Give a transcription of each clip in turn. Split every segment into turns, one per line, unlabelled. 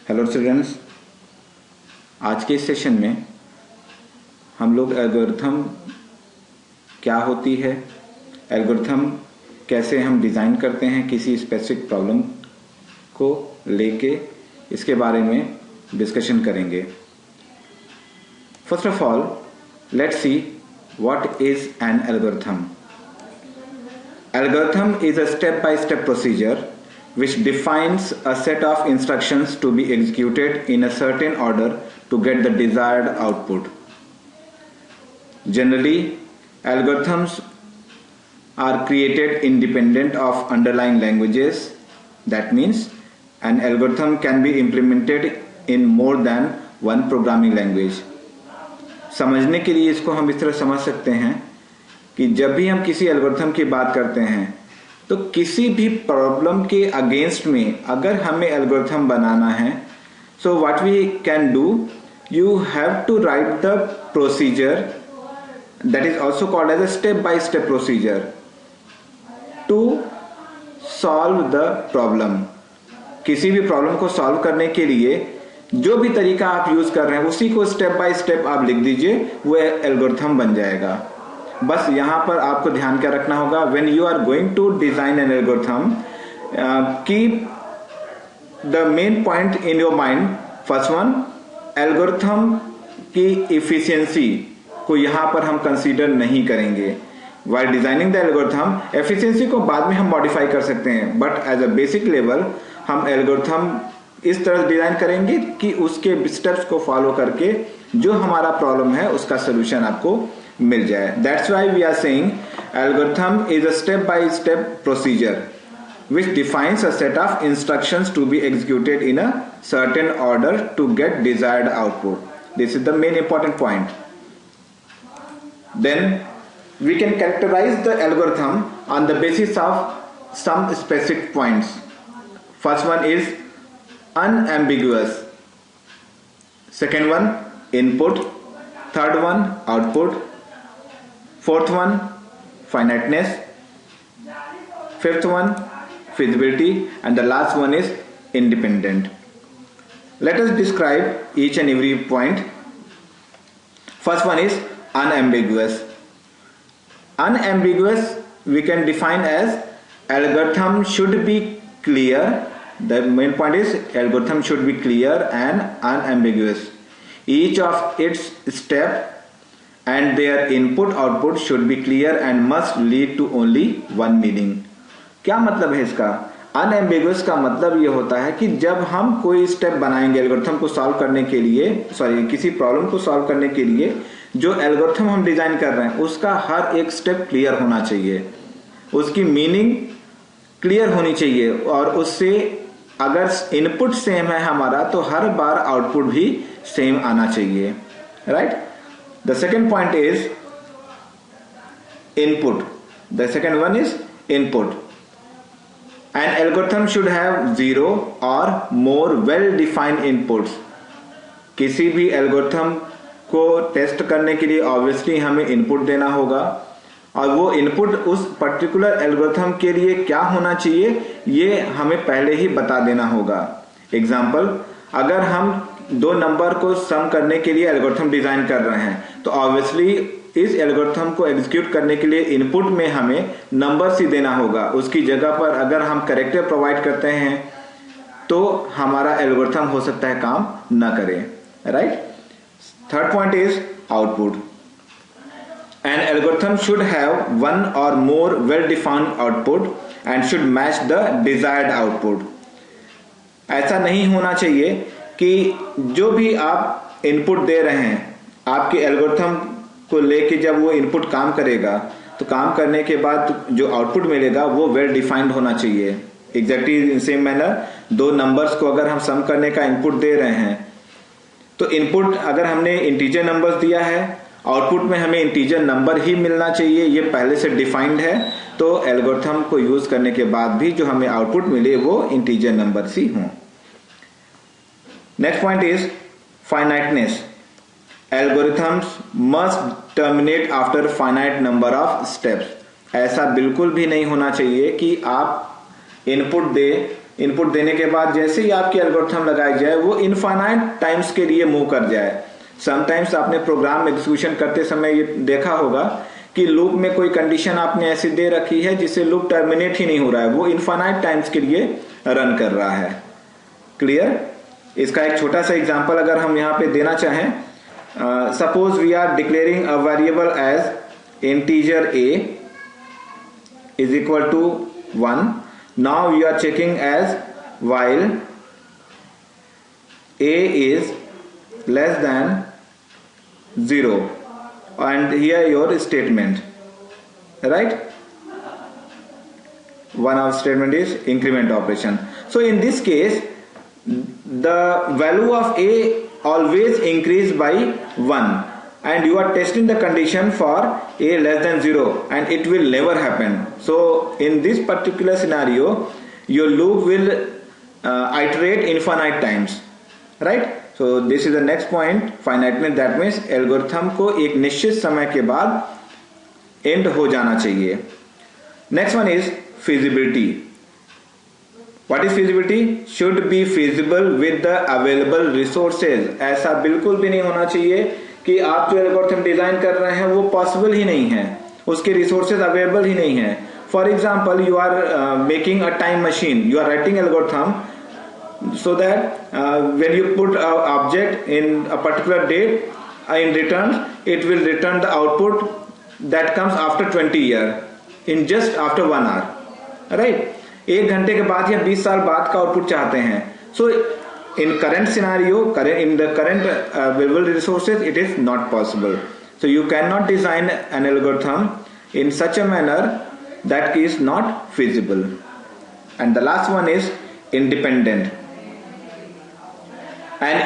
Hello students, आज के इस सेशन में हम लोग एल्गोरिथम क्या होती है, एल्गोरिथम कैसे हम डिज़ाइन करते हैं किसी स्पेसिफिक प्रॉब्लम को लेके, इसके बारे में डिस्कशन करेंगे। First of all let's see what is an algorithm. Algorithm is a step-by-step procedure which defines a set of instructions to be executed in a certain order to get the desired output. Generally, algorithms are created independent of underlying languages. That means an algorithm can be implemented in more than one programming language. समझने के लिए इसको हम इस तरह समझ सकते हैं कि जब भी हम किसी एल्गोरिथम की बात करते हैं तो किसी भी प्रॉब्लम के अगेंस्ट में अगर हमें एल्गोरिथम बनाना है, so what we can do, you have to write the procedure that is also called as a step by step procedure to solve the problem. किसी भी प्रॉब्लम को सॉल्व करने के लिए जो भी तरीका आप यूज कर रहे हैं उसी को स्टेप बाय स्टेप आप लिख दीजिए, वो एल्गोरिथम बन जाएगा। बस यहां पर आपको ध्यान क्या रखना होगा, when you are going to design an algorithm, keep the main point in your mind. First one, algorithm की इफिशियंसी को यहां पर हम कंसीडर नहीं करेंगे। While designing the algorithm, efficiency को बाद में हम मॉडिफाई कर सकते हैं, but as a basic level हम एल्गोरिथम इस तरह डिजाइन करेंगे कि उसके स्टेप्स को फॉलो करके जो हमारा प्रॉब्लम है उसका सोल्यूशन आपको मिल जाए। That's why we are saying algorithm is a step-by-step procedure which defines a set of instructions to be executed in a certain order to get desired output. This is the main important point. Then we can characterize the algorithm on the basis of some specific points. First one is unambiguous. Second one, input. Third one, output. Fourth one, finiteness. Fifth one, feasibility. And the last one is independent. Let us describe each and every point. First one is unambiguous. Unambiguous we can define as algorithm should be clear. The main point is algorithm should be clear and unambiguous. Each of its step and their input output should be clear and must lead to only one meaning. क्या मतलब है इसका? Unambiguous का मतलब ये होता है कि जब हम कोई स्टेप बनाएंगे एल्गोरिथम को सॉल्व करने के लिए, किसी प्रॉब्लम को सॉल्व करने के लिए जो एल्गोरिथम हम डिजाइन कर रहे हैं उसका हर एक स्टेप क्लियर होना चाहिए, उसकी मीनिंग क्लियर होनी चाहिए, और उससे अगर इनपुट सेम है हमारा तो हर बार आउटपुट भी सेम आना चाहिए, right? The second point is input. The second one is input. An algorithm should have 0 or more well-defined inputs. किसी भी एल्गोरिथम को टेस्ट करने के लिए ऑब्वियसली हमें इनपुट देना होगा, और वो इनपुट उस पर्टिकुलर एल्गोरिथम के लिए क्या होना चाहिए ये हमें पहले ही बता देना होगा। एग्जाम्पल, अगर हम दो नंबर को सम करने के लिए एल्गोरिथम डिजाइन कर रहे हैं तो ऑब्वियसली इस एल्गोरिथम को एग्जीक्यूट करने के लिए इनपुट में हमें नंबर्स ही देना होगा। उसकी जगह पर अगर हम कैरेक्टर प्रोवाइड करते हैं तो हमारा एल्गोरिथम हो सकता है काम ना करे, right? Third point is output. An algorithm should have one or more well-defined output and should match the desired output. ऐसा नहीं होना चाहिए कि जो भी आप इनपुट दे रहे हैं आपके एल्गोरिथम को लेके जब वो इनपुट काम करेगा तो काम करने के बाद जो आउटपुट मिलेगा वो वेल डिफाइंड होना चाहिए. एग्जैक्टली इन सेम मैनर दो नंबर्स को अगर हम सम करने का इनपुट दे रहे हैं तो इनपुट अगर हमने इंटीजर नंबर्स दिया है आउटपुट में हमें इंटीजर नंबर ही मिलना चाहिए, ये पहले से डिफाइंड है. तो एल्गोरिथम को यूज करने के बाद भी जो हमें आउटपुट मिले वो इंटीजर नंबर्स ही हों. Next point is finiteness. Algorithms must terminate after finite number of steps. ऐसा बिल्कुल भी नहीं होना चाहिए कि आप इनपुट दे इनपुट देने के बाद जैसे ही आपकी एल्गोरिथम लगाई जाए वो इनफाइनाइट टाइम्स के लिए मूव कर जाए। समटाइम्स आपने प्रोग्राम एग्जीक्यूशन करते समय ये देखा होगा कि लूप में कोई कंडीशन आपने ऐसी दे रखी है जिससे लूप टर्मिनेट ही नहीं हो रहा है, वो इनफाइनाइट टाइम्स के लिए रन कर रहा है। क्लियर? इसका एक छोटा सा एग्जांपल अगर हम यहाँ पे देना चाहें, suppose we are declaring a variable as integer a is equal to 1. Now we are checking as while a is less than 0, and here your statement, right? One of statement is increment operation. So in this case the value of a always increase by 1, and you are testing the condition for a less than 0, and it will never happen. So in this particular scenario your loop will iterate infinite times, right? So this is the next point, finiteness. That means algorithm को एक निश्चित समय के बाद and हो जाना चाहिए। Next one is feasibility. What is feasibility? Should be feasible with the available resources. ऐसा बिल्कुल भी नहीं होना चाहिए कि आप जो एल्गोरिथम डिजाइन कर रहे हैं वो पॉसिबल ही नहीं है, उसके रिसोर्सेज अवेलेबल ही नहीं है। For example you are making a time machine, you are writing algorithm so that when you put an object in a particular date, in return it will return the output that comes after 20 years in just after 1 hour, right? 1 घंटे के बाद या 20 साल बाद का output चाहते हैं। So in current scenario, in the current available resources, it is not possible. So you cannot design an algorithm in such a manner that is not feasible. And the last one is independent. An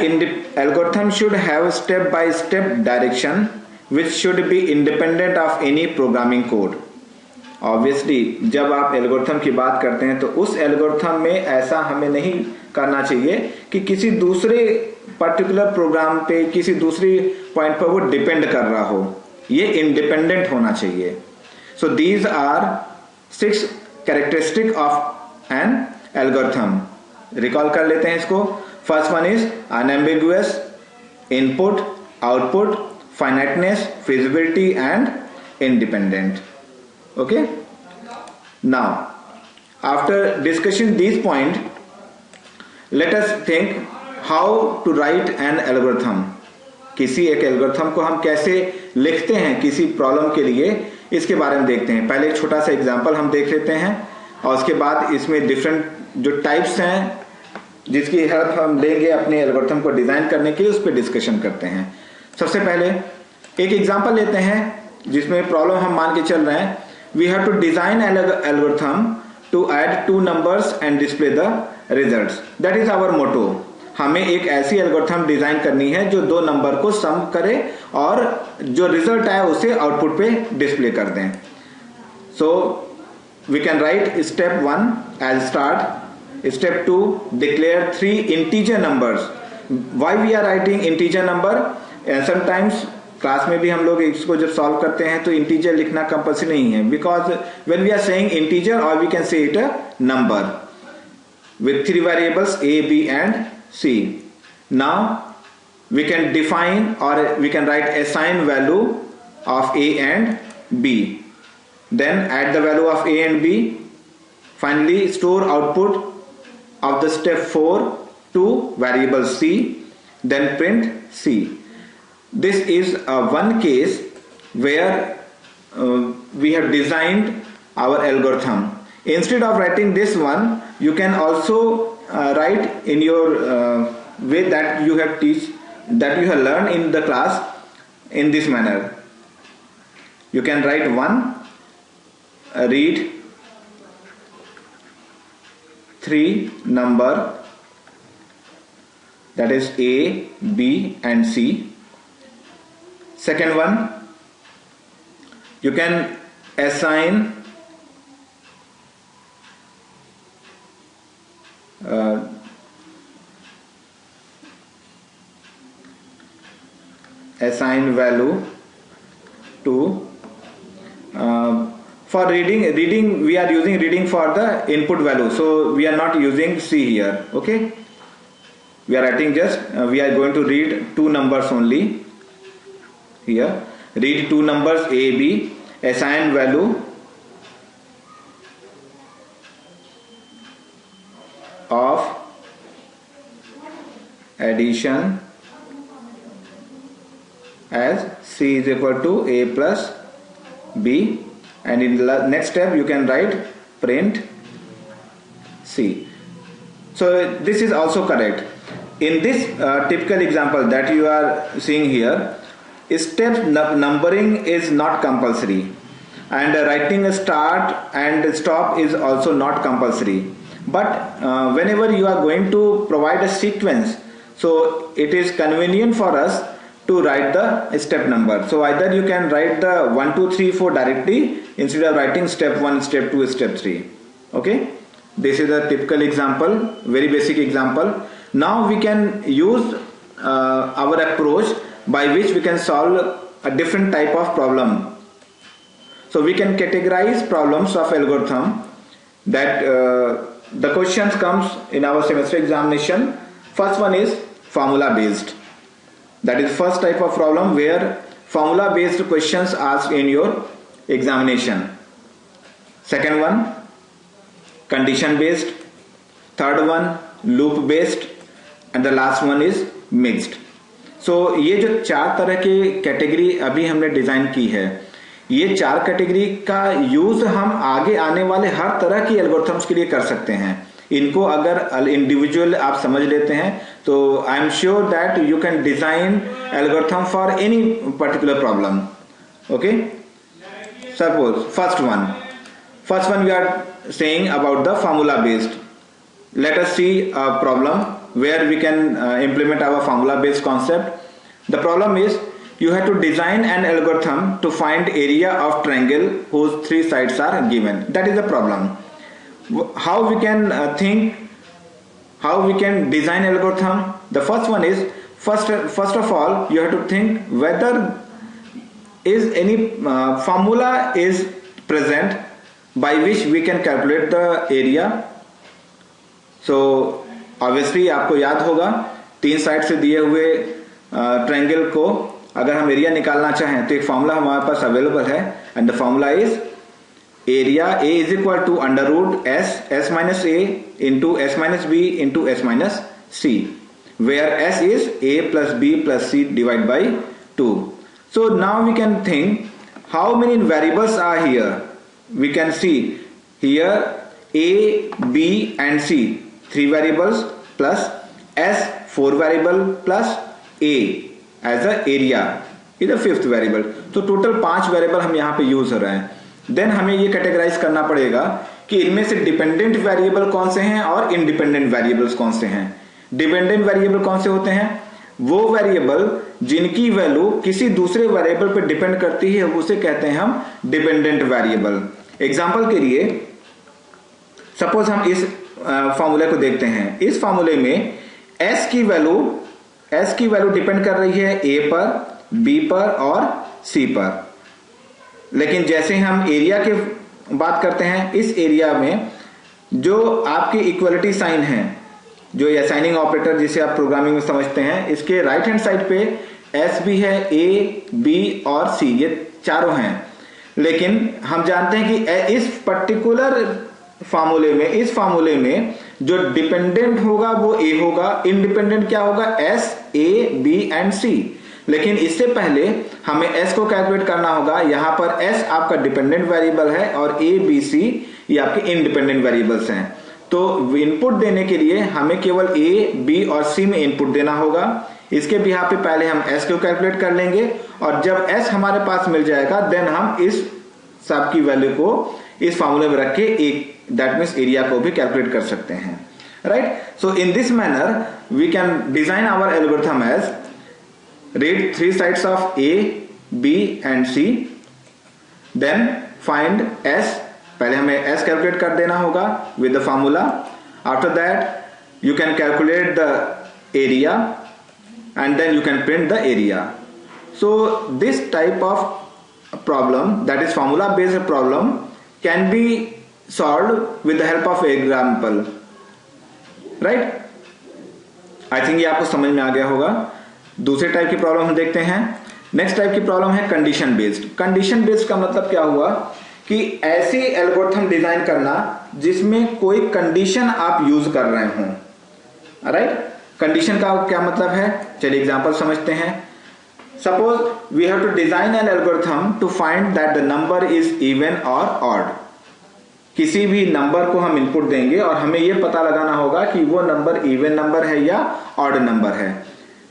algorithm should have step-by-step direction which should be independent of any programming code. Obviously जब आप algorithm की बात करते हैं तो उस algorithm में ऐसा हमें नहीं करना चाहिए कि किसी दूसरे पर्टिकुलर प्रोग्राम पे, किसी दूसरी पॉइंट पर वो डिपेंड कर रहा हो, ये इंडिपेंडेंट होना चाहिए। So these are 6 characteristic of an algorithm. Recall कर लेते हैं इसको। First one is unambiguous, input, output, finiteness, feasibility and independent. Okay, now after discussing these points, let us think how to write an algorithm. किसी एक algorithm को हम कैसे लिखते हैं किसी प्रॉब्लम के लिए, इसके बारे में देखते हैं। पहले एक छोटा सा एग्जांपल हम देख लेते हैं और उसके बाद इसमें डिफरेंट जो टाइप्स हैं जिसकी हेल्प हम लेंगे अपने एल्गोरिथम को डिजाइन करने के लिए, उस पर डिस्कशन करते हैं। सबसे पहले एक एग्जांपल लेते हैं जिसमें प्रॉब्लम हम मान के चल रहे हैं। We have to design an algorithm to add 2 numbers and display the results. That is our motto. हमें एक ऐसी एल्गोरिथम डिजाइन करनी है जो 2 नंबर को सम करे और जो रिजल्ट आए उसे आउटपुट पे डिस्प्ले कर दें। So we can write step 1 as start. Step 2, declare 3 integer numbers. Why we are writing integer number? Sometimes class में भी हम लोग इसको जब सॉल्व करते हैं तो इंटीजर लिखना कंपल्सरी नहीं है, because when we are saying integer और we can say it a number with 3 variables a, b and c. Now we can define or we can write assign value of a and b, then add the value of a and b, finally store output of the step 4 to variable c, then print c. This is one case where we have designed our algorithm. Instead of writing this one, you can also write in your way that you have learned in the class in this manner. You can write 1, read 3 number, that is a, b and c. Second one, you can assign value to For reading we are using reading for the input value, so we are not using C here. Okay, we are writing just we are going to read two numbers only here. Read two numbers A, B, assign value of addition as C is equal to A plus B, and in the next step you can write print C. So this is also correct. In this typical example that you are seeing here, step numbering is not compulsory, and writing a start and stop is also not compulsory. But whenever you are going to provide a sequence, so it is convenient for us to write the step number. So either you can write the 1 2 3 4 directly instead of writing step 1, step 2, step 3. Okay, this is a typical example, very basic example. Now we can use our approach by which we can solve a different type of problem. So we can categorize problems of algorithm that the questions comes in our semester examination. First one is formula based. That is first type of problem where formula based questions asked in your examination. Second one condition based. Third one loop based, and the last one is mixed. So ये जो चार तरह के category अभी हमने design की है, ये चार कैटेगरी का यूज हम आगे आने वाले हर तरह की एल्गोरिथम्स के लिए कर सकते हैं. इनको अगर इंडिविजुअल आप समझ लेते हैं तो I am sure that you can design algorithm for any particular problem. Okay, suppose first one we are saying about the formula based. Let us see a problem where we can implement our formula based concept. The problem is you have to design an algorithm to find area of triangle whose three sides are given. That is the problem. How we can how we can design algorithm? The first one is first of all you have to think whether is any formula is present by which we can calculate the area. So obviously आपको याद होगा तीन side से दिए हुए triangle को अगर हम एरिया निकालना चाहें तो एक फॉर्मूला हमारे पास अवेलेबल है, and the formula is area A is equal to under root S minus A into S minus B into S minus C, where S is A plus B plus C divide by 2. So now we can think how many variables are here. We can see here A B and C 3 variables plus S 4 variable plus A as a area is the 5th variable. तो total 5 variable हम यहाँ पे use हो रहे हैं. Then हमें ये categorise करना पड़ेगा कि इनमें से डिपेंडेंट वेरिएबल कौन से हैं और इंडिपेंडेंट वेरिएबल्स कौन से हैं. डिपेंडेंट वेरिएबल कौन से होते हैं? वो वेरिएबल जिनकी वैल्यू किसी दूसरे वेरिएबल पर डिपेंड करती है उसे कहते हैं हम डिपेंडेंट वेरिएबल. एग्जाम्पल के लिए सपोज हम इस फॉर्मूले को देखते हैं. इस फॉर्मूले में S की वैल्यू डिपेंड कर रही है A पर, B पर और C पर. लेकिन जैसे हम एरिया की बात करते हैं, इस एरिया में जो आपके इक्वलिटी साइन है, जो असाइनिंग ऑपरेटर जिसे आप प्रोग्रामिंग में समझते हैं, इसके राइट हैंड साइड पे S भी है, A, B और C, ये चारों हैं. लेकिन हम जानते हैं कि इस पर्टिकुलर इस फार्मूले में जो डिपेंडेंट होगा वो ए होगा, इंडिपेंडेंट क्या होगा? एस, ए, बी एंड सी. लेकिन इससे पहले हमें एस को कैलकुलेट करना होगा. यहां पर एस आपका डिपेंडेंट वेरिएबल है और ए, बी, सी ये आपके इंडिपेंडेंट वेरिएबल्स हैं. तो इनपुट देने के लिए हमें केवल ए, बी और सी में इनपुट देना होगा. इसके बिहाफ पे पहले हम एस को कैलकुलेट कर लेंगे और जब एस हमारे पास मिल जाएगा देन हम इस सब की वैल्यू को इस फॉर्मूले में रख के एक दैट मीन्स एरिया को भी कैलकुलेट कर सकते हैं. Right, so in this manner we can design our algorithm as read 3 sides of A, B and C, then find S. पहले हमें S कैलकुलेट कर देना होगा with the formula. After that you can calculate the area and then you can print the area. So this type of problem, that is formula based problem, can be solved with the help of example, right. I think ये आपको समझ में आ गया होगा। दूसरे type की problem हम देखते हैं। नेक्स्ट टाइप की प्रॉब्लम है कंडीशन बेस्ड। कंडीशन बेस्ड का मतलब क्या हुआ कि ऐसी एल्गोरिथम डिजाइन करना जिसमें कोई कंडीशन आप यूज कर रहे हो, राइट। कंडीशन का क्या मतलब है, चलिए एग्जांपल समझते हैं। Suppose we have to design an algorithm to find that the number is even और ऑड। किसी भी नंबर को हम इनपुट देंगे और हमें यह पता लगाना होगा कि वो नंबर इवन नंबर है या ऑड नंबर है।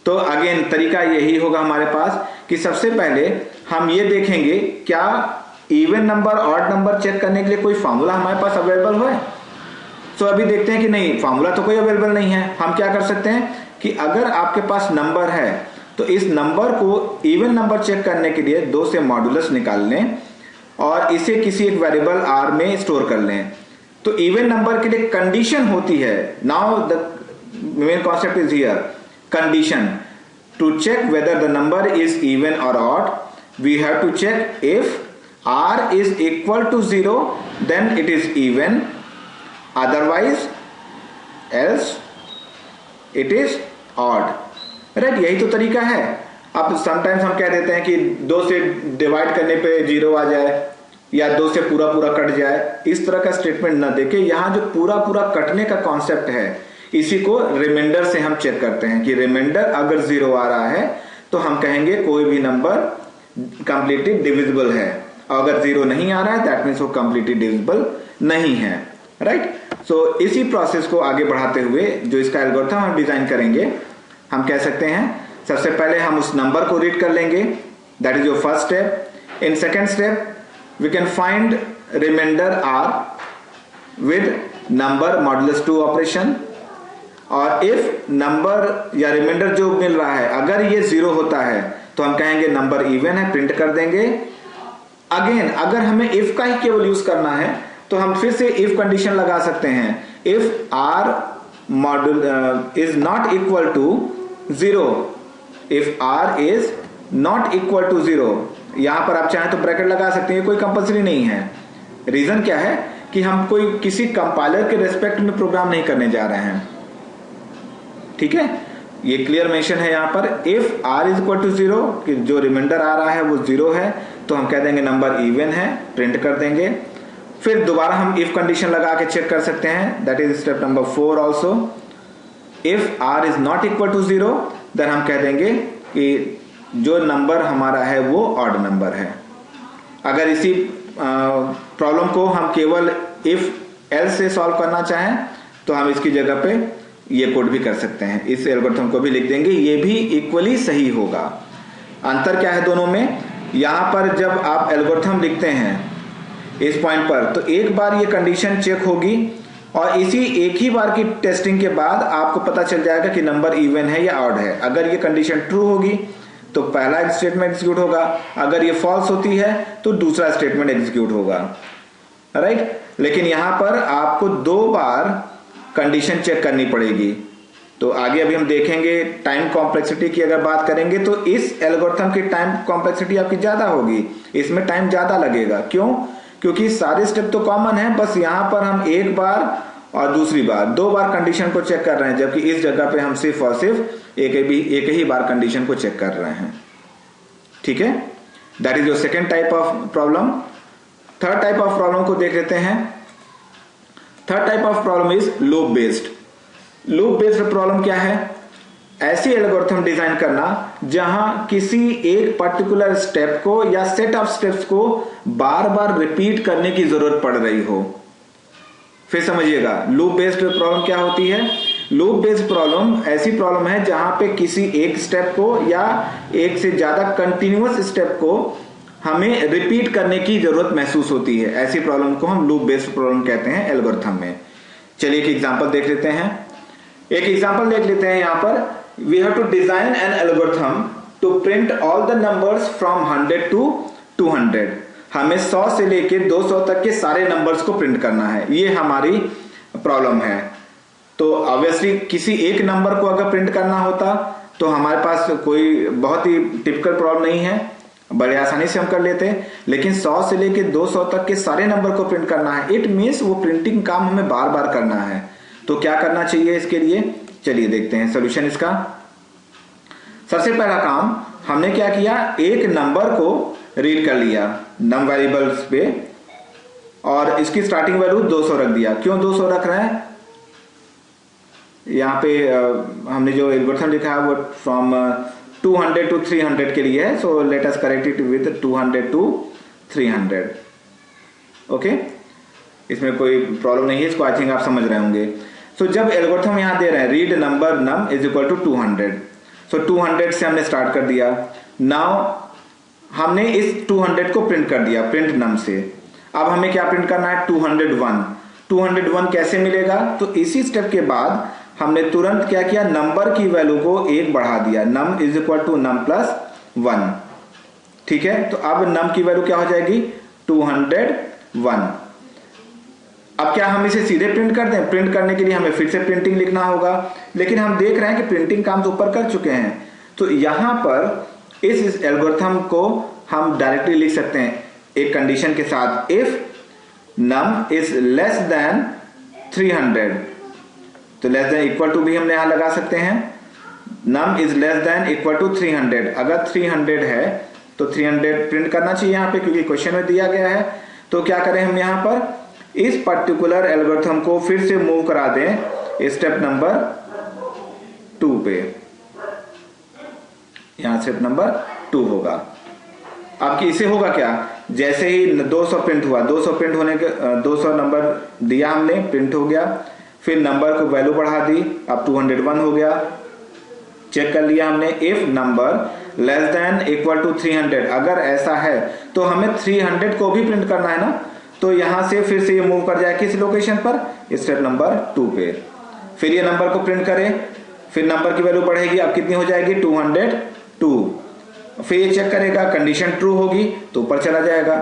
तो अगेन तरीका यही होगा हमारे पास कि सबसे पहले हम ये देखेंगे क्या even number odd number check करने के लिए कोई फॉर्मूला हमारे पास अवेलेबल है। तो अभी देखते हैं कि नहीं, फॉर्मूला तो कोई अवेलेबल नहीं है। हम क्या कर सकते हैं कि अगर आपके पास नंबर है तो इस नंबर को इवन नंबर चेक करने के लिए 2 से मॉडुलस निकाल लें और इसे किसी एक वेरिएबल आर में स्टोर कर लें। तो इवन नंबर के लिए कंडीशन होती है, now the main concept is here, condition to check whether the number is even और odd we have to check if r is equal to 0 then it is even, otherwise else it is odd, right. यही तो तरीका है। अब sometimes हम कह देते हैं कि 2 से डिवाइड करने पे 0 आ जाए या 2 से पूरा पूरा कट जाए, इस तरह का स्टेटमेंट ना देके यहां जो पूरा पूरा कटने का कॉन्सेप्ट है इसी को रिमाइंडर से हम चेक करते हैं कि रिमाइंडर अगर 0 आ रहा है तो हम कहेंगे कोई भी नंबर कंप्लीटली डिविजिबल है, अगर 0 नहीं आ रहा है दैट मीन्स वो कंप्लीटली डिविजिबल नहीं है, राइट। सो इसी प्रोसेस को आगे बढ़ाते हुए जो इसका एल्गोरिथम हम डिजाइन करेंगे, हम कह सकते हैं सबसे पहले हम उस नंबर को रीड कर लेंगे, that is your first step. In second step we can find remainder R with number modulus 2 operation, और इफ नंबर या रिमाइंडर जो मिल रहा है अगर ये 0 होता है तो हम कहेंगे नंबर इवन है, प्रिंट कर देंगे। अगेन अगर हमें इफ का ही केवल यूज करना है तो हम फिर से इफ कंडीशन लगा सकते हैं, if R module is not equal to 0, if R is not equal to 0, यहां पर आप चाहें तो ब्रैकेट लगा सकते हैं, कोई कंपल्सरी नहीं है। रीजन क्या है कि हम कोई किसी कंपाइलर के रेस्पेक्ट में प्रोग्राम नहीं करने जा रहे हैं, ठीक है। ये क्लियर मेंशन है यहां पर, if R is equal to 0 कि जो रिमाइंडर आ रहा है वो 0 है तो हम कह देंगे नंबर इवन है, प्रिंट कर देंगे। फिर दोबारा हम इफ कंडीशन लगा के चेक कर सकते हैं, that is step number 4 also. If R is not equal to 0 then हम कह देंगे कि जो नंबर हमारा है वो ऑड नंबर है। अगर इसी प्रॉब्लम को हम केवल इफ एल्स से सॉल्व करना चाहें तो हम इसकी जगह पे ये कोड भी कर सकते हैं, इस एल्गोरिथम को भी लिख देंगे, ये भी इक्वली सही होगा। अंतर क्या है दोनों में, यहां पर जब आप एल्गोरिथम लिखते हैं इस पॉइंट पर तो एक बार ये कंडीशन चेक होगी और इसी एक ही बार की टेस्टिंग के बाद आपको पता चल जाएगा कि नंबर इवन है या ऑड है। अगर ये कंडीशन ट्रू होगी तो पहला स्टेटमेंट एग्जीक्यूट होगा, अगर ये फॉल्स होती है तो दूसरा स्टेटमेंट एग्जीक्यूट होगा, राइट। लेकिन यहां पर आपको 2 बार कंडीशन चेक करनी पड़ेगी। तो आगे अभी हम देखेंगे टाइम कॉम्प्लेक्सिटी की अगर बात करेंगे तो इस एल्गोरिथम की टाइम कॉम्प्लेक्सिटी आपकी ज्यादा होगी, इसमें टाइम ज्यादा लगेगा। क्यों? क्योंकि सारे स्टेप तो कॉमन है, बस यहां पर हम एक बार और दूसरी बार 2 बार कंडीशन को चेक कर रहे हैं, जबकि इस जगह पे हम सिर्फ और सिर्फ एक ही बार कंडीशन को चेक कर रहे हैं, ठीक है। That is your second type of problem. Third type of problem को देख लेते हैं। Third type of problem is loop based. Loop based problem क्या है? ऐसी एल्गोरिथम डिजाइन करना जहां किसी एक पर्टिकुलर स्टेप को या सेट ऑफ स्टेप्स को बार बार रिपीट करने की जरूरत पड़ रही हो। फिर समझिएगा लूप बेस्ड प्रॉब्लम क्या होती है। लूप बेस्ड प्रॉब्लम ऐसी प्रॉब्लम है जहां पे किसी एक स्टेप को या एक से ज्यादा कंटिन्यूअस स्टेप को हमें रिपीट करने की जरूरत महसूस होती है। ऐसी प्रॉब्लम को हम लूप बेस्ड प्रॉब्लम कहते हैं एल्गोरिथम में। चलिए एक एग्जांपल देख लेते हैं। एक एग्जांपल देख लेते हैं यहां पर, we have to design an algorithm to print all the numbers from 100 to 200। हमें 100 से लेके 200 तक के सारे नंबर्स को प्रिंट करना है, ये हमारी प्रॉब्लम है। तो ऑब्वियसली किसी एक नंबर को अगर प्रिंट करना होता तो हमारे पास कोई बहुत ही टिपिकल प्रॉब्लम नहीं है, बड़े आसानी से हम कर लेते हैं, लेकिन 100 से लेके 200 तक के सारे नंबर को प्रिंट करना है, इट मीन्स वो प्रिंटिंग काम हमें बार बार करना है। तो क्या करना चाहिए इसके लिए, चलिए देखते हैं सोल्यूशन इसका। सबसे पहला काम हमने क्या किया, एक नंबर को रीड कर लिया नम वेरिएबल्स पे और इसकी स्टार्टिंग वैल्यू 200 रख दिया। क्यों 200 रख रहे हैं, यहाँ पे हमने जो एल्गोरिथम लिखा है वो फ्रॉम 200 to 300 के लिए है, so let us correct it with 200 to 300। Okay, इसमें कोई प्रॉब्लम नहीं है, इसको आई थिंक आप समझ रहे होंगे। सो जब एल्गोरिथम यहाँ दे रहे हैं read number num is equal to 200, so 200 से हमने स्टार्ट कर दिया। नाउ हमने इस 200 को प्रिंट कर दिया प्रिंट नम से। अब हमें क्या प्रिंट करना है, 201। 201 कैसे मिलेगा, तो इसी स्टेप के बाद हमने तुरंत क्या किया, नंबर की वैल्यू को 1 बढ़ा दिया, num is equal to num plus 1। ठीक है, तो अब नम की वैल्यू क्या हो जाएगी, 201। अब क्या हम इसे सीधे प्रिंट कर दें, प्रिंट करने के लिए हमें फिर से प्रिंटिंग लिखना होगा, लेकिन हम देख रहे हैं कि प्रिंटिंग काम तो ऊपर कर चुके हैं। तो यहां पर इस एल्गोरिथम को हम डायरेक्टली लिख सकते हैं एक कंडीशन के साथ, if num is less than 300, तो लेस देन इक्वल टू भी हमने यहां लगा सकते हैं, num is less than equal to 300। अगर 300 है तो 300 प्रिंट करना चाहिए यहां पे, क्योंकि क्वेश्चन में दिया गया है। तो क्या करें हम यहां पर इस पर्टिकुलर एल्गोरिथम को फिर से मूव करा दें स्टेप नंबर 2 पे, यहां स्टेप नंबर 2 होगा। अब इसे होगा क्या, जैसे ही 200 प्रिंट हुआ, 200 प्रिंट होने के 200 नंबर दिया हमने, प्रिंट हो गया, फिर नंबर को वैल्यू बढ़ा दी, अब 201 हो गया। चेक कर लिया हमने, if number less than equal to 300, अगर ऐसा है तो हमें 300 को भी प्रिंट करना है ना, तो यहां से फिर से ये मूव कर जाए किस लोकेशन पर, स्टेप नंबर 2 पे। फिर ये नंबर को प्रिंट करें, फिर नंबर की वैल्यू बढ़ेगी, अब कितनी हो जाएगी, 202। फिर ये चेक करेगा, कंडीशन ट्रू होगी तो ऊपर चला जाएगा।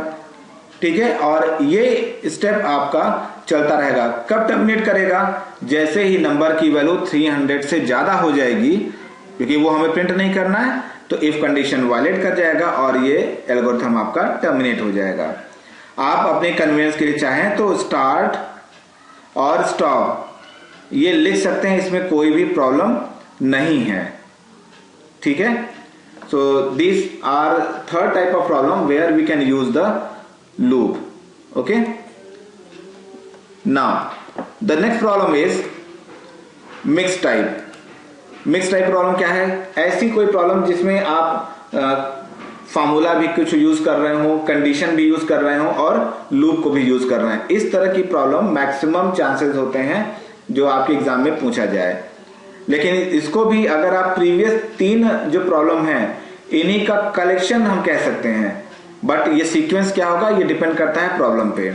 ठीक है, और ये स्टेप आपका चलता रहेगा। कब टर्मिनेट करेगा, जैसे ही नंबर की वैल्यू 300 से ज्यादा हो जाएगी, क्योंकि वो हमें प्रिंट नहीं करना है, तो इफ कंडीशन वायलेट कर जाएगा और ये एल्गोरिथम आपका टर्मिनेट हो जाएगा। आप अपने कन्वीनियंस के लिए चाहें तो स्टार्ट और स्टॉप ये लिख सकते हैं, इसमें कोई भी प्रॉब्लम नहीं है। ठीक है, so these are third type of problem where we can use the loop. Okay, now the next problem is mixed type. mixed type problem क्या है, ऐसी कोई प्रॉब्लम जिसमें आप फार्मूला भी कुछ यूज कर रहे हो, कंडीशन भी यूज कर रहे हो और लूप को भी यूज कर रहे हैं। इस तरह की प्रॉब्लम मैक्सिमम चांसेस होते हैं जो आपके एग्जाम में पूछा जाए। लेकिन इसको भी अगर आप प्रीवियस 3 जो प्रॉब्लम है इन्हीं का कलेक्शन हम कह सकते हैं, बट ये सीक्वेंस क्या होगा ये डिपेंड करता है प्रॉब्लम पे।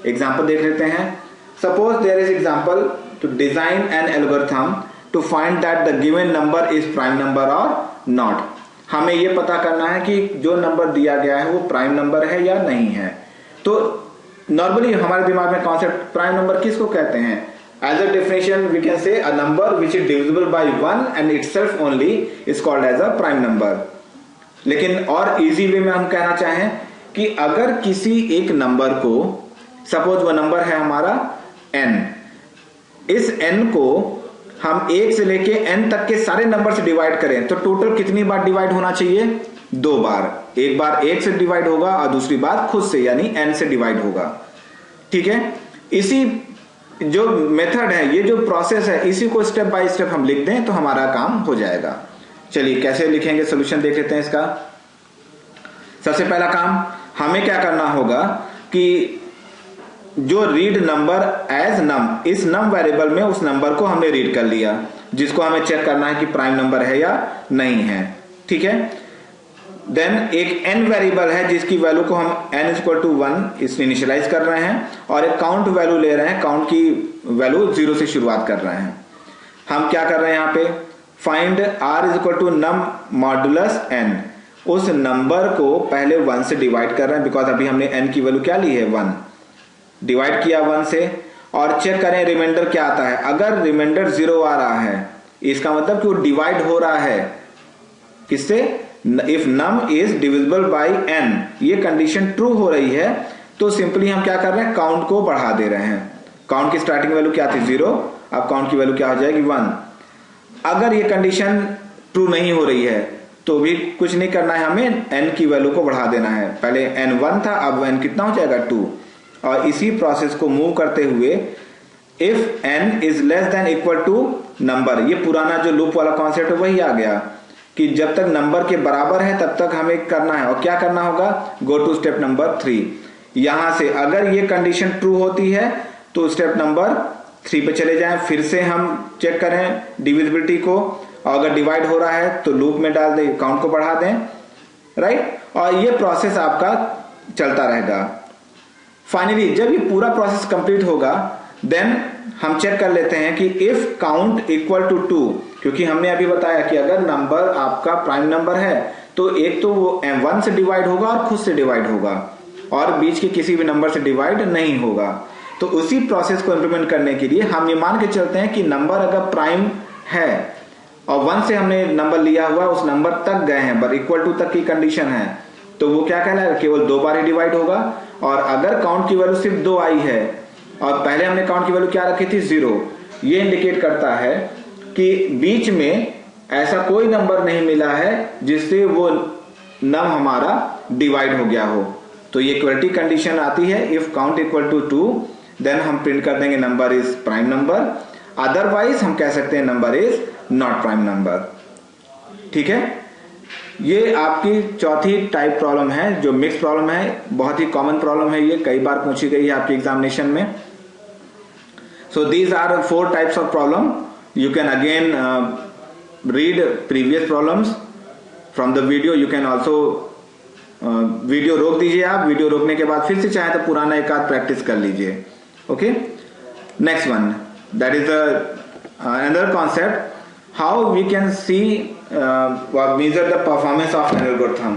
एग्जांपल देख लेते हैं। Suppose there is example to design an algorithm to find that the given number is prime number और नॉट। हमें ये पता करना है कि जो नंबर दिया गया है वो प्राइम नंबर है या नहीं है। तो नॉर्मली हमारे दिमाग में कॉन्सेप्ट प्राइम नंबर किसको कहते हैं, as a definition we can say a number which is divisible by 1 and itself only is called as a prime number। लेकिन और इजी वे में हम कहना चाहें कि अगर किसी एक नंबर को, सपोज वो नंबर है हमारा n, इस n को हम 1 से लेके n तक के सारे नंबर से डिवाइड करें तो टोटल कितनी बार डिवाइड होना चाहिए, 2 बार। एक बार 1 से डिवाइड होगा और दूसरी बार खुद से यानी n से डिवाइड होगा। ठीक है, इसी जो मेथड है, ये जो प्रोसेस है, इसी को स्टेप बाय स्टेप हम लिख दें तो हमारा काम हो जाएगा। चलिए कैसे लिखेंगे, सोल्यूशन देख लेते हैं इसका। सबसे पहला काम हमें क्या करना होगा कि जो रीड नंबर एज नम, इस नम वेरिएबल में उस नंबर को हमने रीड कर लिया, जिसको हमें चेक करना है कि प्राइम नंबर है या नहीं है। ठीक है, देन एक n वेरिएबल है जिसकी वैल्यू को हम n इक्वल टू 1 इसमें इनिशियलाइज कर रहे हैं और एक काउंट वैल्यू ले रहे हैं, काउंट की वैल्यू 0 से शुरुआत कर रहे हैं। हम क्या कर रहे हैं यहाँ पे, find r is equal to num modulus n, उस नंबर को पहले 1 से डिवाइड कर रहे हैं, बिकॉज अभी हमने n की वैल्यू क्या ली है 1, डिवाइड किया 1 से, और चेक करें रिमाइंडर क्या आता है। अगर रिमाइंडर 0 आ रहा है इसका मतलब कि वो डिवाइड हो रहा है किससे, if num is divisible by n, ये कंडीशन ट्रू हो रही है तो सिंपली हम क्या कर रहे हैं, काउंट को बढ़ा दे रहे हैं। काउंट की स्टार्टिंग वैल्यू क्या थी 0, अब काउंट की वैल्यू क्या हो जाएगी 1। अगर ये कंडीशन ट्रू नहीं हो रही है तो भी कुछ नहीं करना है, हमें n की वैल्यू को बढ़ा देना है। पहले n 1 था, अब n कितना हो जाएगा 2। और इसी प्रोसेस को मूव करते हुए if n is less than equal to number, ये पुराना जो लूप वाला कॉन्सेप्ट है वही आ गया कि जब तक नंबर के बराबर है तब तक हमें करना है। और क्या करना होगा, गो टू स्टेप नंबर 3। यहां से अगर ये कंडीशन ट्रू होती है तो स्टेप नंबर 3 पे चले जाएं, फिर से हम चेक करें डिविजिबिलिटी को, और अगर डिवाइड हो रहा है तो लूप में डाल दें, काउंट को बढ़ा दें, राइट। और ये प्रोसेस आपका चलता रहेगा। फाइनली जब ये पूरा प्रोसेस कंप्लीट होगा देन हम चेक कर लेते हैं कि इफ काउंट इक्वल टू 2, क्योंकि हमने अभी बताया कि अगर नंबर आपका प्राइम नंबर है तो एक तो वो 1 से डिवाइड होगा और खुद से डिवाइड होगा, और बीच के किसी भी नंबर से डिवाइड नहीं होगा। तो उसी प्रोसेस को इंप्लीमेंट करने के लिए हम ये मान के चलते हैं कि नंबर अगर प्राइम है और 1 से हमने नंबर लिया हुआ उस नंबर तक गए हैं, पर इक्वल टू तक की कंडीशन है, तो वो क्या कहलाएगा, केवल 2 बार ही डिवाइड होगा। और अगर काउंट की वैल्यू सिर्फ 2 आई है और पहले हमने काउंट की वैल्यू क्या रखी थी 0, ये इंडिकेट करता है कि बीच में ऐसा कोई नंबर नहीं मिला है जिससे वो नम हमारा डिवाइड हो गया हो। तो ये इक्वलिटी कंडीशन आती है, if count equal to 2 then हम प्रिंट कर देंगे number is prime number, otherwise हम कह सकते हैं number is not prime number. ठीक है, ये आपकी चौथी टाइप प्रॉब्लम है जो मिक्स प्रॉब्लम है, बहुत ही कॉमन प्रॉब्लम है, ये कई बार पूछी गई है आपके एग्जामिनेशन में। So these are 4 types of problem. You can again read previous problems from the video. You can also video रोक दीजिए आप, वीडियो रोकने के बाद फिर से चाहे तो पुराना एक आध प्रैक्टिस कर लीजिए। Okay, next one, that is another concept, how we can see or measure the performance of an algorithm।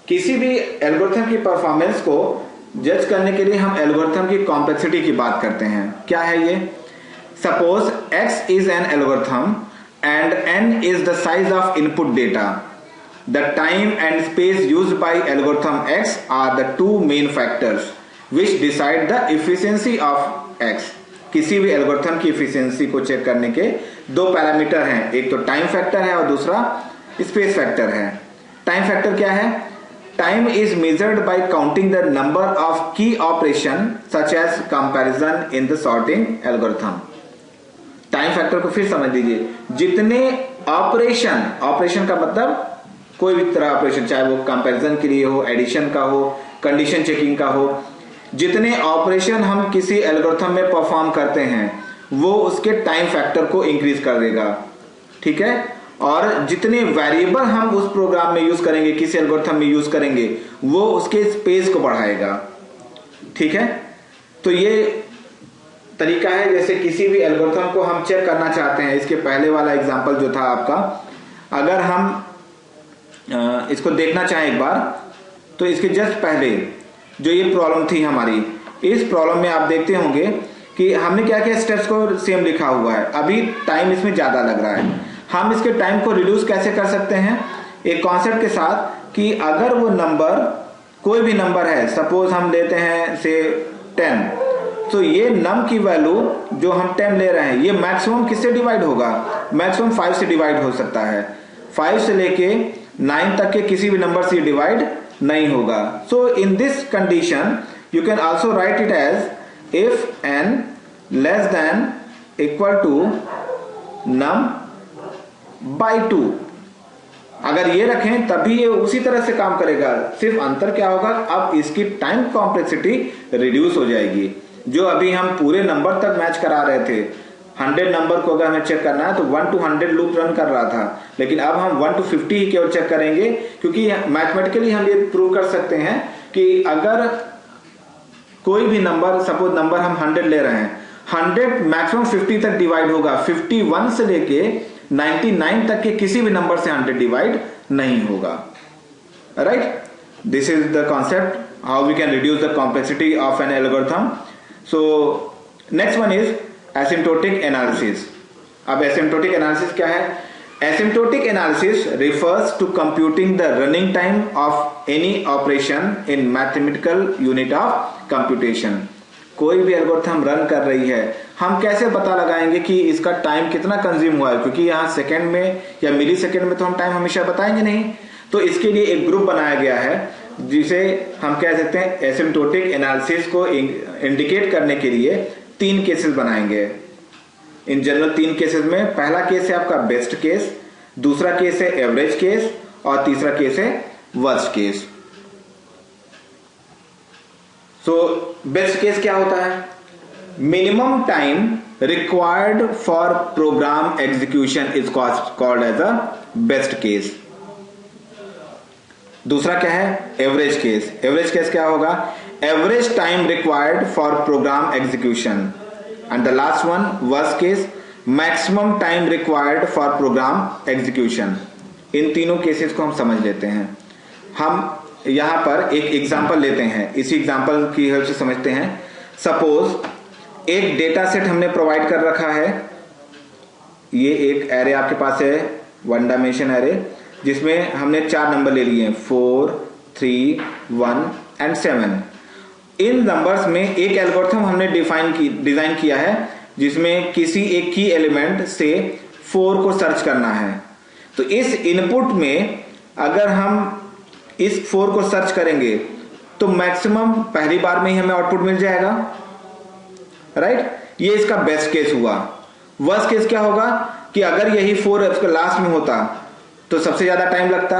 किसी भी एल्गोरिथम की परफॉर्मेंस को जज करने के लिए हम एल्गोरिथम की कॉम्प्लेक्सिटी की बात करते हैं। क्या है ये, suppose x is an algorithm and n is the size of input data, the time and space used by algorithm x are the 2 main factors which decide the efficiency of x। किसी भी algorithm की efficiency को check करने के 2 parameter हैं, एक तो time factor है और दूसरा स्पेस फैक्टर है। टाइम फैक्टर क्या है, time is measured by counting the number of key operation such as comparison in the sorting algorithm. Time factor को फिर समझ लीजिए, जितने ऑपरेशन का मतलब कोई भी तरह ऑपरेशन, चाहे वो कंपैरिजन के लिए हो, एडिशन का हो, कंडीशन चेकिंग का हो, जितने ऑपरेशन हम किसी एल्गोरिथम में परफॉर्म करते हैं वो उसके टाइम फैक्टर को इंक्रीज कर देगा। ठीक है, और जितने वेरिएबल हम उस प्रोग्राम में यूज करेंगे, किसी एल्गोरिथम में यूज करेंगे, वो उसके स्पेस को बढ़ाएगा। ठीक है, तो ये तरीका है जैसे किसी भी एल्गोरिथम को हम चेक करना चाहते हैं। इसके पहले वाला एग्जांपल जो था आपका, अगर हम इसको देखना चाहें एक बार, तो इसके जस्ट पहले जो ये प्रॉब्लम थी हमारी, इस प्रॉब्लम में आप देखते होंगे कि हमने क्या किया, स्टेप्स को सेम लिखा हुआ है, अभी टाइम इसमें ज्यादा लग रहा है। हम इसके टाइम को रिड्यूस कैसे कर सकते हैं, एक कॉन्सेप्ट के साथ कि अगर वो नंबर कोई भी नंबर है, सपोज हम लेते हैं से 10, तो ये नम की वैल्यू जो हम 10 ले रहे हैं ये मैक्सिमम किससे डिवाइड होगा, मैक्सिमम 5 से डिवाइड हो सकता है। 5 से लेके 9 तक के किसी भी नंबर से डिवाइड नहीं होगा। So in this condition you can also write it as if n less than equal to num by 2। अगर ये रखें तभी ये उसी तरह से काम करेगा, सिर्फ अंतर क्या होगा, अब इसकी टाइम कॉम्प्लेक्सिटी रिड्यूस हो जाएगी। जो अभी हम पूरे नंबर तक मैच करा रहे थे, 100 नंबर को अगर हमें चेक करना है तो 1 to 100 लूप रन कर रहा था, लेकिन अब हम 1 to 50 ही केवल चेक करेंगे, क्योंकि मैथमेटिकली हम ये प्रूव कर सकते हैं कि अगर कोई भी नंबर, सपोज नंबर हम 100 ले रहे हैं, 100 मैक्सिमम 50 तक डिवाइड होगा, 51 से लेके 99 तक के किसी भी नंबर से 100 डिवाइड नहीं होगा। Right, this is the concept how we can reduce the complexity of an algorithm. So next one is asymptotic analysis. अब एसिम्प्टोटिक एनालिसिस क्या है, Asymptotic analysis refers to computing the running time of any operation in mathematical unit of computation. कोई भी algorithm run कर रही है, हम कैसे पता लगाएंगे कि इसका टाइम कितना कंज्यूम हुआ है, क्योंकि यहाँ सेकंड में या मिली सेकंड में तो हम टाइम हमेशा बताएंगे नहीं। तो इसके लिए एक ग्रुप बनाया गया है जिसे हम कह सकते हैं एसिम्प्टोटिक एनालिसिस को इंडिकेट करने के लिए 3 केसेस बनाएंगे। इन जनरल 3 केसेस में पहला केस है आपका बेस्ट केस, दूसरा केस है एवरेज केस और तीसरा केस है worst case. So best case क्या होता है? Minimum time required for program execution is called as a best case. दूसरा क्या है? Average case. एवरेज केस क्या होगा? Average time required for program execution. And the last one, worst case, maximum time required for program execution. इन तीनों cases को हम समझ लेते हैं। हम यहां पर एक एग्जांपल लेते हैं, इसी एग्जांपल की हेल्प से समझते हैं। सपोज एक डेटा सेट हमने प्रोवाइड कर रखा है, ये एक एरे आपके पास है, 1 डायमेंशन एरे, जिसमें हमने 4 नंबर ले लिए हैं, 4, 3, 1 एंड 7। इन नंबर्स में एक एल्गोरिथम हमने डिजाइन किया है जिसमें किसी एक की एलिमेंट से 4 को सर्च करना है। तो इस इनपुट में अगर हम इस 4 को सर्च करेंगे तो मैक्सिमम पहली बार में ही हमें आउटपुट मिल जाएगा, राइट? ये इसका बेस्ट केस हुआ। वर्स्ट केस क्या होगा कि अगर यही 4 उसके लास्ट में होता तो सबसे ज्यादा टाइम लगता,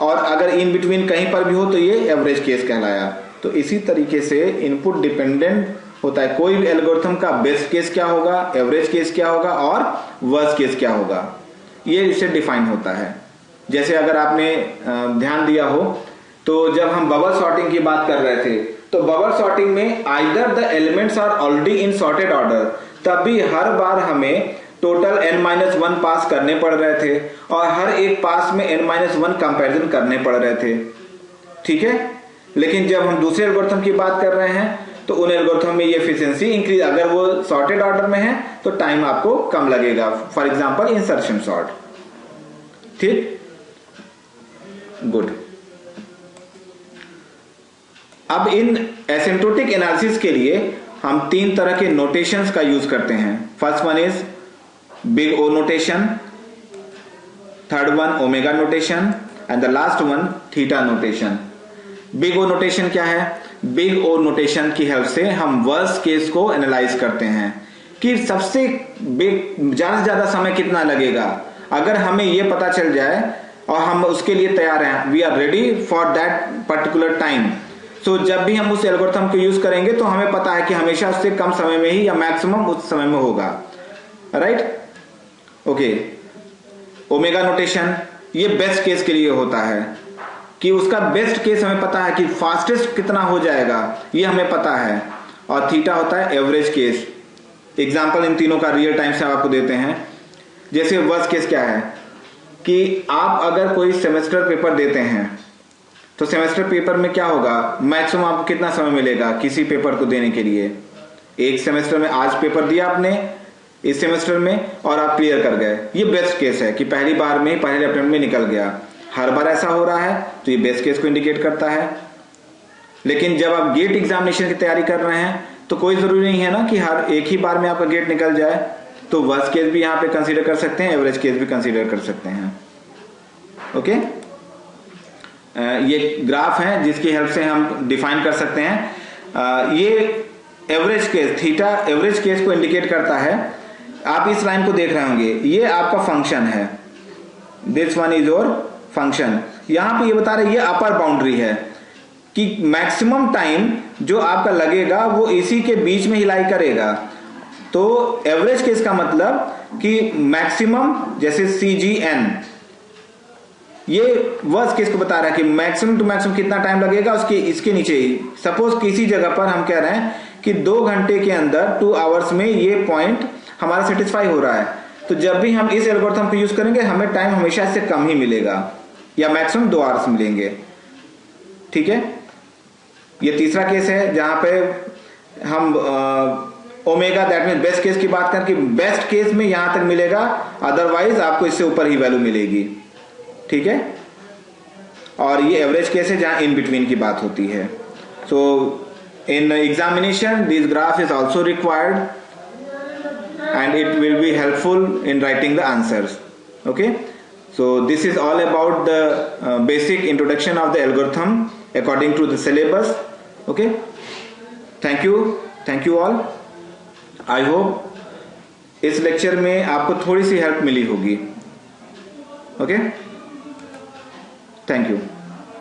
और अगर इन बिटवीन कहीं पर भी हो तो ये एवरेज केस कहलाया। तो इसी तरीके से इनपुट डिपेंडेंट होता है। कोई भी एल्गोरिथम का बेस्ट केस क्या होगा, एवरेज केस क्या होगा और वर्स्ट केस क्या होगा, ये इससे डिफाइन होता है। जैसे अगर आपने ध्यान दिया हो तो जब हम बबल सॉर्टिंग की बात कर रहे थे तो बबल सॉर्टिंग में either the elements are already in sorted order, तब भी हर बार हमें टोटल n-1 पास करने पड़ रहे थे और हर एक पास में n-1 कंपैरिजन करने पड़ रहे थे, ठीक है। लेकिन जब हम दूसरे एल्गोरिथम की बात कर रहे हैं तो उन एल्गोरिथम में ये एफिशिएंसी इंक्रीज, अगर वो सॉर्टेड ऑर्डर में है तो टाइम आपको कम लगेगा। फॉर एग्जांपल इंसर्शन सॉर्ट, ठीक, गुड। अब इन एसिम्प्टोटिक एनालिसिस के लिए हम 3 तरह के नोटेशंस का यूज करते हैं। First one is big O notation, third one omega notation and the last one theta notation. Big O notation क्या है? बिग ओ नोटेशन की हेल्प से हम वर्स्ट केस को एनालाइज करते हैं कि सबसे बिग, ज्यादा से ज्यादा समय कितना लगेगा। अगर हमें यह पता चल जाए और हम उसके लिए तैयार हैं, we are ready for that particular time, so जब भी हम उस एल्गोरिथम को यूज करेंगे तो हमें पता है कि हमेशा उससे कम समय में ही या मैक्सिमम उस समय में होगा, राइट? ओके। ओमेगा नोटेशन ये बेस्ट केस के लिए होता है कि उसका बेस्ट केस हमें पता है कि फास्टेस्ट कितना हो जाएगा, ये हमें पता है। और थीटा होता है एवरेज केस। एग्जांपल इन तीनों का रियल टाइम से आपको देते हैं। जैसे वर्स्ट केस क्या है कि आप अगर कोई सेमेस्टर पेपर देते हैं तो सेमेस्टर पेपर में क्या होगा, मैक्सिमम आपको कितना समय मिलेगा किसी पेपर को देने के लिए? एक सेमेस्टर में आज पेपर दिया आपने इस सेमेस्टर में और आप क्लियर कर गए, ये बेस्ट केस है कि पहली बार में, पहले अटेम्प्ट में निकल गया। हर बार ऐसा हो रहा है तो ये बेस्ट केस को इंडिकेट करता है। लेकिन जब आप गेट एग्जामिनेशन की तैयारी कर रहे हैं तो कोई जरूरी नहीं है ना कि हर एक ही बार में आपका गेट निकल जाए, तो वर्स्ट केस भी यहां पे कंसीडर कर सकते हैं, एवरेज केस भी कंसीडर कर सकते हैं। ओके, ये ग्राफ है जिसकी हेल्प से हम डिफाइन कर सकते हैं। ये average case, theta average case को इंडिकेट करता है। आप इस लाइन को देख रहे होंगे, ये आपका फंक्शन है, this one is your function. यहां पे ये बता रहे ये अपर बाउंड्री है कि मैक्सिमम टाइम जो आपका लगेगा वो इसी के बीच में ही लाई करेगा। तो एवरेज केस का मतलब कि मैक्सिमम, जैसे CGN, ये वर्स्ट केस को बता रहा है कि मैक्सिमम टू मैक्सिमम कितना टाइम लगेगा उसके इसके नीचे ही। सपोज किसी जगह पर हम कह रहे हैं कि 2 घंटे के अंदर 2 आवर्स में ये पॉइंट हमारा सेटिस्फाई हो रहा है, तो जब भी हम इस एल्गोरिथम को यूज करेंगे हमें टाइम हमेशा इससे कम ही मिलेगा या मैक्सिमम 2 आवर्स मिलेंगे, ठीक है। ये तीसरा केस है जहां पे हम omega, that mean best case की बात करें कि बेस्ट केस में यहां तक मिलेगा, अदरवाइज आपको इससे ऊपर ही वैल्यू मिलेगी, ठीक है। और ये एवरेज केस है जहां इन बिटवीन की बात होती है। So in examination this graph is also required and it will be helpful in writing the answers. Okay, so this is all about the basic introduction of the algorithm according to the syllabus. Okay, thank you all. I hope इस lecture में आपको थोड़ी सी help मिली होगी। Okay, thank you.